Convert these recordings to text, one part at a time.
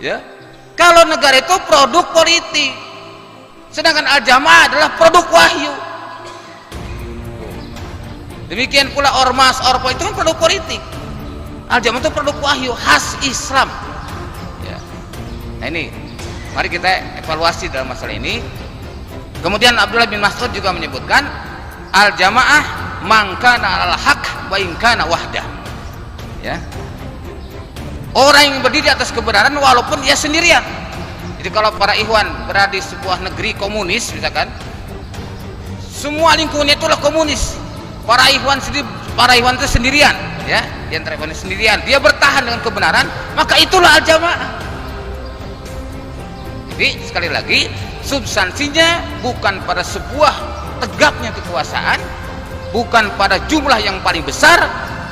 Ya, kalau negara itu produk politik, sedangkan al-jamaah adalah produk wahyu. Demikian pula ormas, orpo itu kan produk politik. Al-jamaah itu produk wahyu khas Islam. Ya. Nah ini, mari kita evaluasi dalam masalah ini. Kemudian Abdullah bin Mas'ud juga menyebutkan al-jamaah mangkana al-haq wa inkana wahdah. Ya. Orang yang berdiri atas kebenaran walaupun dia sendirian. Jadi kalau para ikhwan berada di sebuah negeri komunis misalkan, semua lingkungannya itulah komunis. Para ikhwan itu sendirian, ya, di antara ikhwan sendirian. Dia bertahan dengan kebenaran, maka itulah al-jamaah. Jadi sekali lagi, substansinya bukan pada sebuah tegaknya kekuasaan, bukan pada jumlah yang paling besar,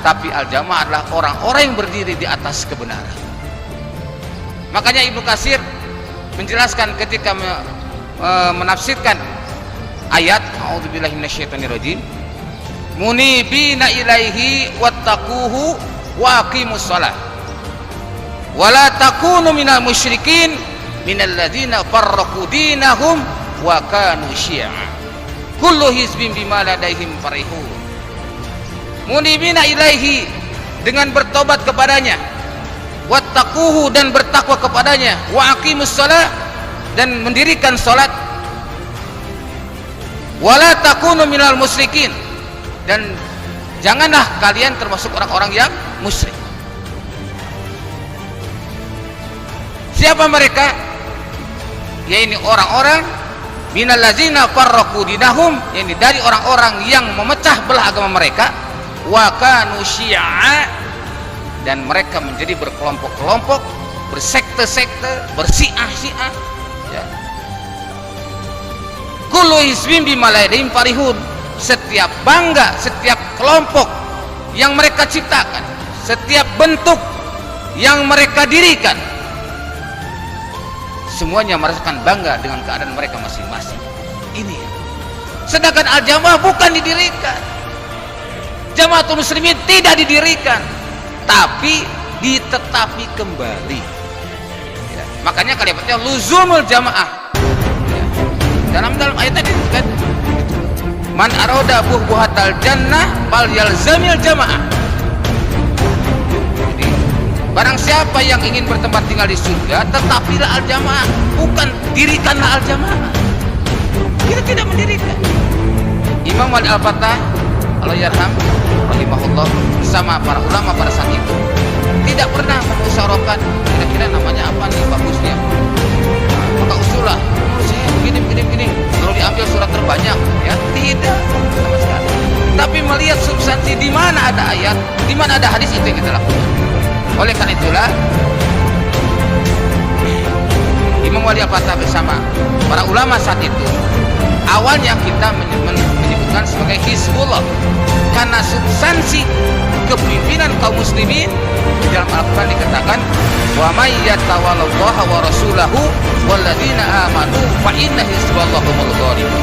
tapi al-jamaah adalah orang-orang yang berdiri di atas kebenaran. Makanya Ibnu Katsir menjelaskan ketika menafsirkan ayat a'udzubillahi minasyaitonirrajim, munibina ilaihi wattaquhu wa aqimus shalah wa la takunu minal musyrikin minal ladzina farraqu dinahum wa kanu syi'a kullu hizbin bima ladaihim farihun. Munibina ilaihi, dengan bertobat kepadanya, wattaquhu, dan bertakwa kepadanya, wa aqimus shalah, dan mendirikan salat, wala takunu minal musyrikin, dan janganlah kalian termasuk orang-orang yang musyrik. Siapa mereka? Yaitu orang-orang minal ladzina farraqu dinahum, yakni dari orang-orang yang memecah belah agama mereka, wa kanu syi'a, dan mereka menjadi berkelompok-kelompok, bersekte-sekte, bersiah-siah, ya. Kullu hizbin bima ladaihim farihun, setiap bangga, setiap kelompok yang mereka ciptakan, setiap bentuk yang mereka dirikan, semuanya merasakan bangga dengan keadaan mereka masing-masing. Ini ya. Sedangkan al-jamaah bukan didirikan, Jamaatul Muslimin tidak didirikan, tapi ditetapi kembali. Ya. Makanya kalimatnya luzumul jamaah. Ya. Dalam ayat tadi kan, man aroda buhbuhatal jannah fal yalzamil jamaah. Jadi barang siapa yang ingin bertempat tinggal di surga, tetapilah al-jamaah, bukan dirikanlah al-jamaah. Kita tidak mendirikan. Imam Al-Fatah Allah yarham rahimahullah bersama para ulama pada saat itu tidak pernah memusyawarahkan kira-kira namanya apa nih bagusnya, maka usulah menurut saya begini kalau diambil surat terbanyak, ya tidak sama sekali, tapi melihat substansi di mana ada ayat, di mana ada hadis, itu yang kita lakukan. Oleh karena itulah Imam Wali Al-Fatah bersama para ulama saat itu awalnya kita menyebutkan sebagai Hizbullah, karena substansi kepemimpinan kaum muslimin dalam Al-Quran dikatakan wa may yatawallallaha wa rasulahu walladzina amanu fa inna hizballahi humul ghalibun.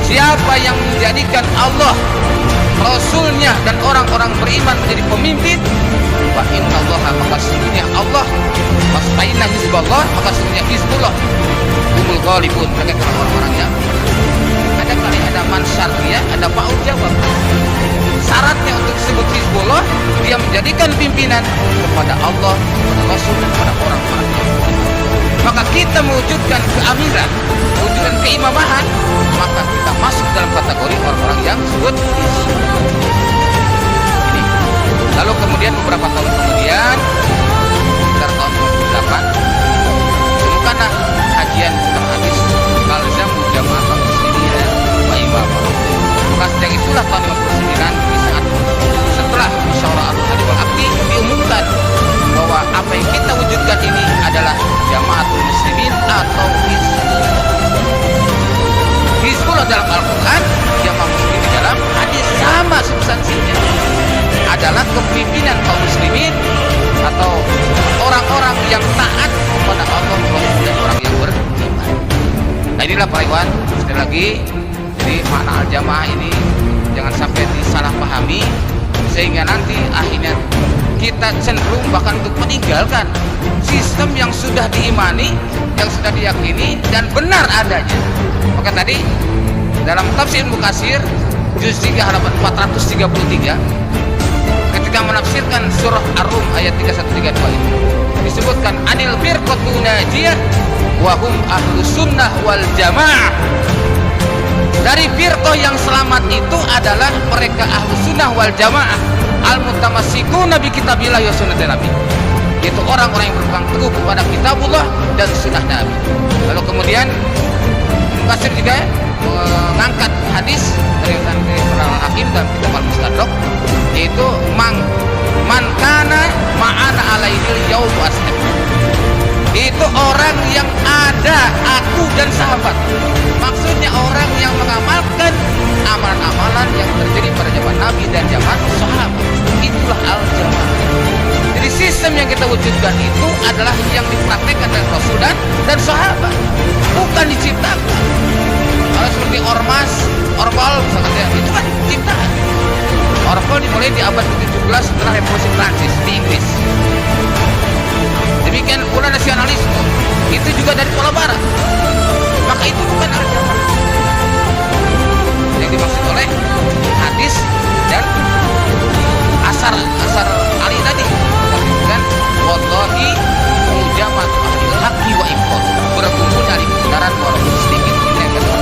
Siapa yang menjadikan Allah, Rasulnya, dan orang-orang beriman menjadi pemimpin, fa innallaha, maka sesungguhnya Allah, fa inna hizballah, maka sesungguhnya Hizbullah humul ghalibun, mereka orang-orang yang ada kali ada man syartiyah, ada faul jawab. Syaratnya untuk disebut Hizbullah, dia menjadikan pimpinan kepada Allah, kepada Rasul, dan kepada orang-orang. Maka kita mewujudkan keamiran, mewujudkan keimaman, maka kita masuk dalam kategori orang-orang yang disebut ini. Lalu kemudian beberapa tahun kemudian, sekitar tahun 2008, temukanlah kajian tentang hadis Alzamu Jama'atul Muslimin wa Imamah. Maka sejak itulah tahun 59, di saat setelah Musyawarah Ahli wal Aqdi, diumumkan bahwa apa yang kita wujudkan ini adalah Jamaatul Muslimin atau Hizbullah. Hizbullah dalam Al-Quran, Jamaah Muslimin dalam hadis, sama substansinya, adalah kepemimpinan kaum muslimin atau orang-orang yang taat kepada Allah, Rasul, dan orang yang beriman. Nah inilah para ikhwan, sekali lagi, jadi makna al-jamaah ini jangan sampai disalahpahami sehingga nanti akhirnya kita cenderung bahkan untuk meninggalkan sistem yang sudah diimani, yang sudah diyakini dan benar adanya. Maka tadi dalam tafsir Ibnu Katsir juz 3 halaman 433 ketika menafsirkan surah Ar-Rum ayat 3132 itu disebutkan anil firqatu najiyah wa hum ahlus sunnah wal jamaah. Dari firqah yang selamat itu adalah mereka ahlus sunnah wal jamaah al-mutamassikuna bi kitabillah wa sunnati nabi, yaitu orang-orang yang berpegang teguh kepada kitabullah dan sunnah Nabi. Lalu kemudian Kasir juga mengangkat hadis dari Al-Hakim dan kitab Al-Mustadrak, yaitu man kana ma'ana alaihil yaum aslim, itu orang yang ada aku dan sahabat. Maksudnya orang yang mengamalkan amalan-amalan yang terjadi pada zaman Nabi dan zaman sahabat. Itulah al-jamaah. Jadi sistem yang kita wujudkan itu adalah yang dipraktikkan oleh Rasul dan sahabat, bukan diciptakan. Kalau seperti ormas, Orwell misalkan, itu kan diciptakan. Orwell dimulai di abad ke-17 setelah revolusi Prancis di Inggris. Demikian pula nasionalisme, itu juga dari pola barat. Maka itu bukan al-jamaah. Yang dimaksud oleh hadis dan asar Ali tadi, dan wallahi mujamat ahlul haqqi wa iqad, berkumpul dari kebenaran orang muslimin. Ini yang kedua.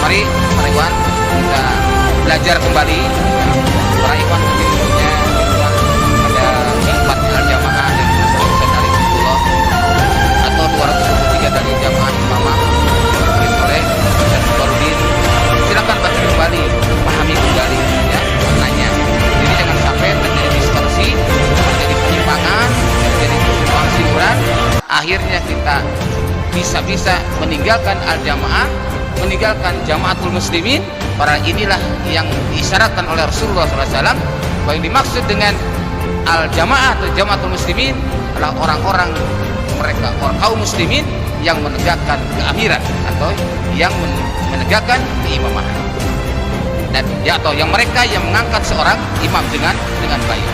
Mari Ikhwan, kita belajar kembali para ikhwan berikutnya ada sifat al-jamaah yang disebutkan dari Rasulullah atau 223 dari jamaah imamah yang oleh Ustaz Barudin. Silakan baca kembali, pahami kembali ya maknanya. Jadi jangan sampai terjadi distorsi, terjadi penyimpangan, terjadi kesimpang siuran, akhirnya kita bisa-bisa meninggalkan al-jamaah, meninggalkan jamaatul muslimin. Para inilah yang diisyaratkan oleh Rasulullah SAW bahwa yang dimaksud dengan al-jamaah atau jamaatul muslimin adalah orang-orang mereka kaum muslimin yang menegakkan keamiran atau yang menegakkan keimaman, dan ya, atau yang mereka yang mengangkat seorang imam dengan baik.